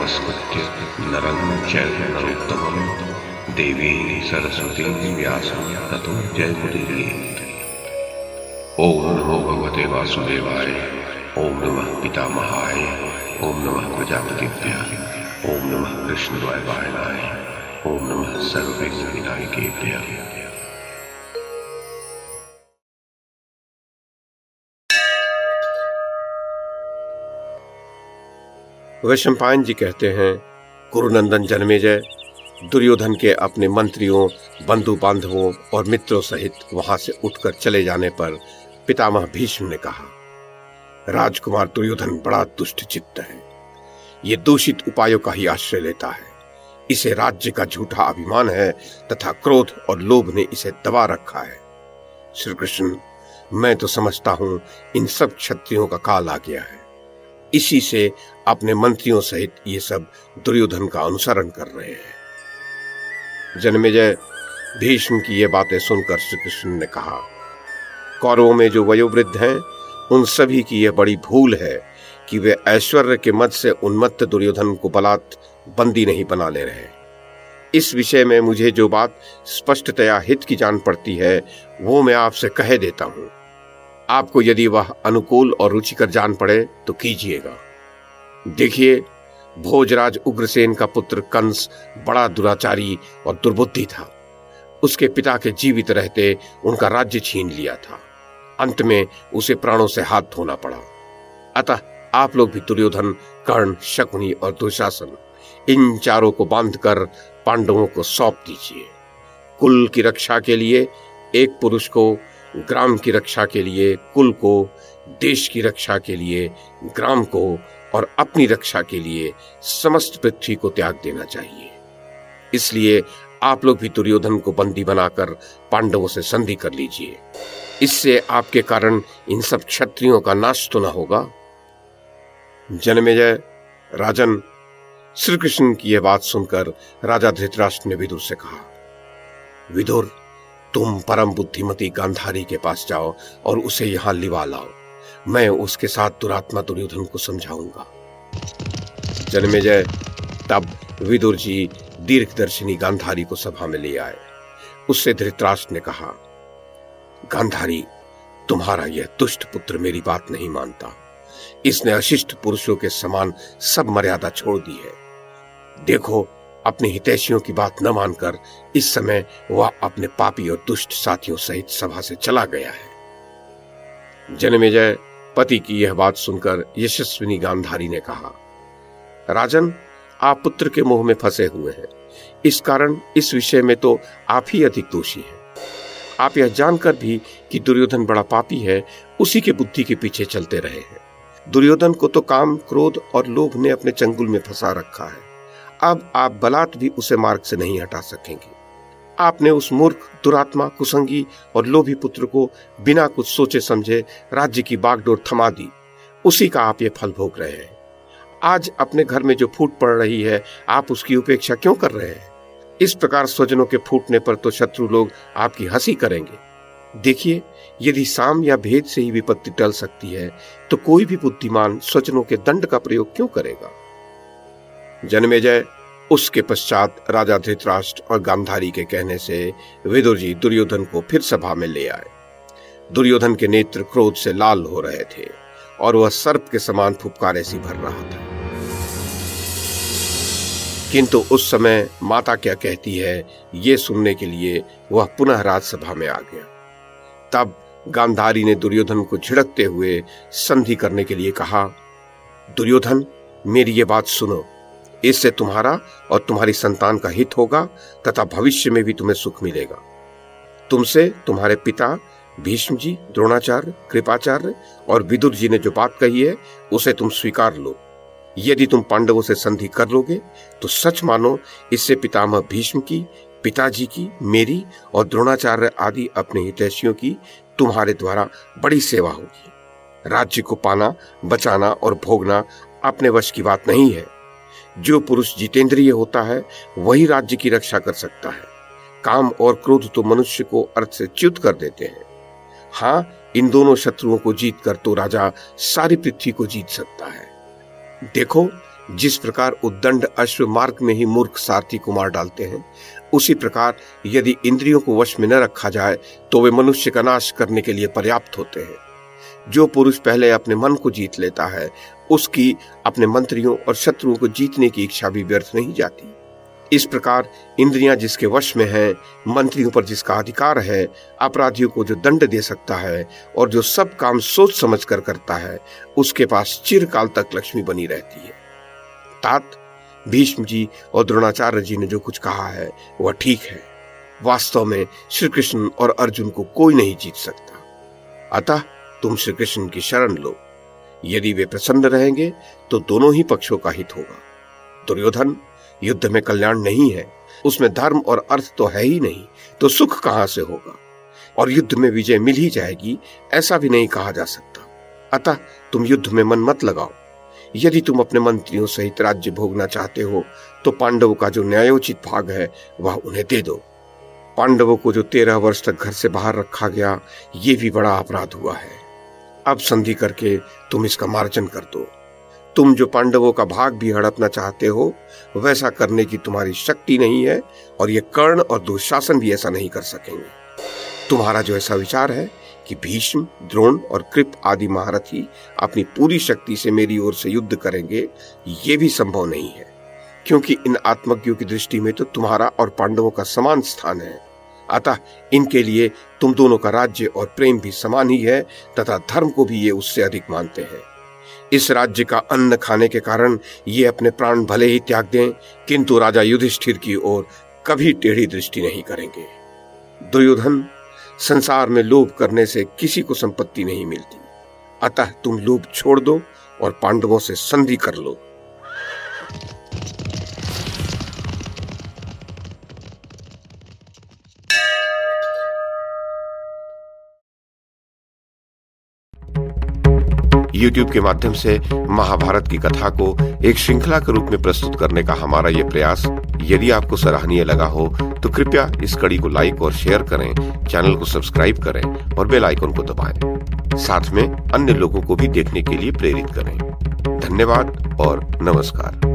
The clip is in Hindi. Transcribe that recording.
नमस्कृत्य नरं चैव नरोत्तमं देवीं सरस्वतीं व्यासं ततो जयमुदीरयेत्। ओम नमो भगवते वासुदेवाय। ओम नमः पितामहाय। ओम नमः प्रजापतिभ्यः। ओम नमः कृष्णद्वैपायनाय। ओम नमः सर्वविघ्नविनायकेभ्यः। वैशंपायन जी कहते हैं, कुरुनंदन जन्मेजय दुर्योधन के अपने मंत्रियों, बंधु बांधवों और मित्रों सहित वहां से उठकर चले जाने पर पितामह भीष्म ने कहा, राजकुमार दुर्योधन बड़ा दुष्ट चित्त है। ये दूषित उपायों का ही आश्रय लेता है। इसे राज्य का झूठा अभिमान है तथा क्रोध और लोभ ने इसे दबा रखा है। श्री कृष्ण, मैं तो समझता हूं इन सब क्षत्रियों का काल आ गया है। इसी से अपने मंत्रियों सहित ये सब दुर्योधन का अनुसरण कर रहे हैं। जन्मेजय, भीष्म की ये बातें सुनकर श्री कृष्ण ने कहा, कौरवों में जो वयोवृद्ध हैं उन सभी की यह बड़ी भूल है कि वे ऐश्वर्य के मद से उन्मत्त दुर्योधन को बलात् बंदी नहीं बना ले रहे। इस विषय में मुझे जो बात स्पष्टतया हित की जान पड़ती है वो मैं आपसे कह देता हूं। आपको यदि वह अनुकूल और रुचिकर जान पड़े तो कीजिएगा। देखिए, भोजराज उग्रसेन का पुत्र कंस बड़ा दुराचारी और दुर्बुद्धि था। उसके पिता के जीवित रहते उनका राज्य छीन लिया था। अंत में उसे प्राणों से हाथ धोना पड़ा। अतः आप लोग भी दुर्योधन, कर्ण, शकुनी और दुशासन, इन चारों को बांधकर पांडवों को सौंप दीजिए। कुल की रक्षा के लिए एक पुरुष को, ग्राम की रक्षा के लिए कुल को, देश की रक्षा के लिए ग्राम को और अपनी रक्षा के लिए समस्त पृथ्वी को त्याग देना चाहिए। इसलिए आप लोग भी दुर्योधन को बंदी बनाकर पांडवों से संधि कर लीजिए। इससे आपके कारण इन सब क्षत्रियों का नाश तो न होगा। जन्मेजय, राजन, श्री कृष्ण की यह बात सुनकर राजा धृतराष्ट्र ने विदुर से कहा, विदुर, तुम परम बुद्धिमती गांधारी के पास जाओ और उसे यहां लिवा लाओ। मैं उसके साथ दुरात्मा दुर्योधन को समझाऊंगा। जन्मेजय, तब विदुर जी दीर्घदर्शिनी गांधारी को सभा में ले आए। उससे धृतराष्ट्र ने कहा, गांधारी, तुम्हारा यह दुष्ट पुत्र मेरी बात नहीं मानता। इसने अशिष्ट पुरुषों के समान सब मर्यादा छोड़ दी है। देखो, अपने हितैषियों की बात न मानकर इस समय वह अपने पापी और दुष्ट साथियों सहित सभा से चला गया है। जन्मेजय, पति की यह बात सुनकर यशस्विनी गांधारी ने कहा, राजन, आप पुत्र के मोह में फंसे हुए हैं। इस कारण इस विषय में तो आप ही अधिक दोषी हैं। आप यह जानकर भी कि दुर्योधन बड़ा पापी है, उसी के बुद्धि के पीछे चलते रहे हैं। दुर्योधन को तो काम, क्रोध और लोभ ने अपने चंगुल में फंसा रखा है। अब आप बलात् भी उसे मार्ग से नहीं हटा सकेंगे। आपने उस मूर्ख, दुरात्मा, कुसंगी और लोभी पुत्र को बिना कुछ सोचे समझे राज्य की बागडोर थमा दी। उसी का आप ये फल भोग रहे हैं। आज अपने घर में जो फूट पड़ रही है, आप उसकी उपेक्षा क्यों कर रहे हैं? इस प्रकार स्वजनों के फूटने पर तो शत्रु लोग आपकी हंसी करेंगे। देखिए, यदि साम या भेद से ही विपत्ति टल सकती है तो कोई भी बुद्धिमान स्वजनों के दंड का प्रयोग क्यों करेगा? जन्मेजय, उसके पश्चात राजा धृतराष्ट्र और गांधारी के कहने से विदुर जी दुर्योधन को फिर सभा में ले आए। दुर्योधन के नेत्र क्रोध से लाल हो रहे थे और वह सर्प के समान फुफकारे सी भर रहा था। किंतु उस समय माता क्या कहती है ये सुनने के लिए वह पुनः राजसभा में आ गया। तब गांधारी ने दुर्योधन को झिड़कते हुए संधि करने के लिए कहा, दुर्योधन, मेरी ये बात सुनो। इससे तुम्हारा और तुम्हारी संतान का हित होगा तथा भविष्य में भी तुम्हें सुख मिलेगा। तुमसे तुम्हारे पिता भीष्म जी, द्रोणाचार्य, कृपाचार्य और विदुर जी ने जो बात कही है उसे तुम स्वीकार लो। यदि तुम पांडवों से संधि कर लोगे तो सच मानो इससे पितामह भीष्म की, पिताजी की, मेरी और द्रोणाचार्य आदि अपने हितैषियों की तुम्हारे द्वारा बड़ी सेवा होगी। राज्य को पाना, बचाना और भोगना अपने वश की बात नहीं है। जो पुरुष जितेंद्रिय होता है वही राज्य की रक्षा कर सकता है। काम और क्रोध तो मनुष्य को अर्थ से च्युत कर देते हैं। हाँ, इन दोनों शत्रुओं को जीत कर तो राजा सारी पृथ्वी को जीत सकता है। देखो, जिस प्रकार उद्दंड अश्व मार्ग में ही मूर्ख सारथी को मार डालते हैं, उसी प्रकार यदि इंद्रियों को वश में न रखा जाए तो वे मनुष्य का नाश करने के लिए पर्याप्त होते हैं। जो पुरुष पहले अपने मन को जीत लेता है, उसकी अपने मंत्रियों और शत्रुओं को जीतने की इच्छा भी व्यर्थ नहीं जाती। इस प्रकार इंद्रियां जिसके वश में हैं, मंत्रियों पर जिसका अधिकार है, अपराधियों को जो दंड दे सकता है और जो सब काम सोच समझ कर करता है, उसके पास चिरकाल तक लक्ष्मी बनी रहती है। तात, भीष्म जी और द्रोणाचार्य जी ने जो कुछ कहा है वह ठीक है। वास्तव में श्री कृष्ण और अर्जुन को कोई नहीं जीत सकता। अतः तुम श्री कृष्ण की शरण लो। यदि वे प्रसन्न रहेंगे तो दोनों ही पक्षों का हित होगा। दुर्योधन, युद्ध में कल्याण नहीं है, उसमें धर्म और अर्थ तो है ही नहीं, तो सुख कहां से होगा? और युद्ध में विजय मिल ही जाएगी, ऐसा भी नहीं कहा जा सकता। अतः तुम युद्ध में मन मत लगाओ। यदि तुम अपने मंत्रियों सहित राज्य भोगना चाहते हो तो पांडवों का जो न्यायोचित भाग है वह उन्हें दे दो। पांडवों को जो 13 वर्ष तक घर से बाहर रखा गया, ये भी बड़ा अपराध हुआ है। अब संधि करके तुम इसका मार्जन कर दो। तुम जो पांडवों का भाग भी हड़पना चाहते हो, वैसा करने की तुम्हारी शक्ति नहीं है और ये कर्ण और दुशासन भी ऐसा नहीं कर सकेंगे। तुम्हारा जो ऐसा विचार है कि भीष्म, द्रोण और कृप आदि महारथी अपनी पूरी शक्ति से मेरी ओर से युद्ध करेंगे, ये भी संभव नहीं है, क्योंकि इन आत्मज्ञों की दृष्टि में तो तुम्हारा और पांडवों का समान स्थान है। अतः इनके लिए तुम दोनों का राज्य और प्रेम भी समान ही है तथा धर्म को भी ये उससे अधिक मानते हैं। इस राज्य का अन्न खाने के कारण ये अपने प्राण भले ही त्याग दें, किंतु राजा युधिष्ठिर की ओर कभी टेढ़ी दृष्टि नहीं करेंगे। दुर्योधन, संसार में लोभ करने से किसी को संपत्ति नहीं मिलती। अतः तुम लोभ छोड़ दो और पांडवों से संधि कर लो। YouTube के माध्यम से महाभारत की कथा को एक श्रृंखला के रूप में प्रस्तुत करने का हमारा ये प्रयास यदि आपको सराहनीय लगा हो तो कृपया इस कड़ी को लाइक और शेयर करें, चैनल को सब्सक्राइब करें और बेल आइकन को दबाएं। साथ में अन्य लोगों को भी देखने के लिए प्रेरित करें। धन्यवाद और नमस्कार।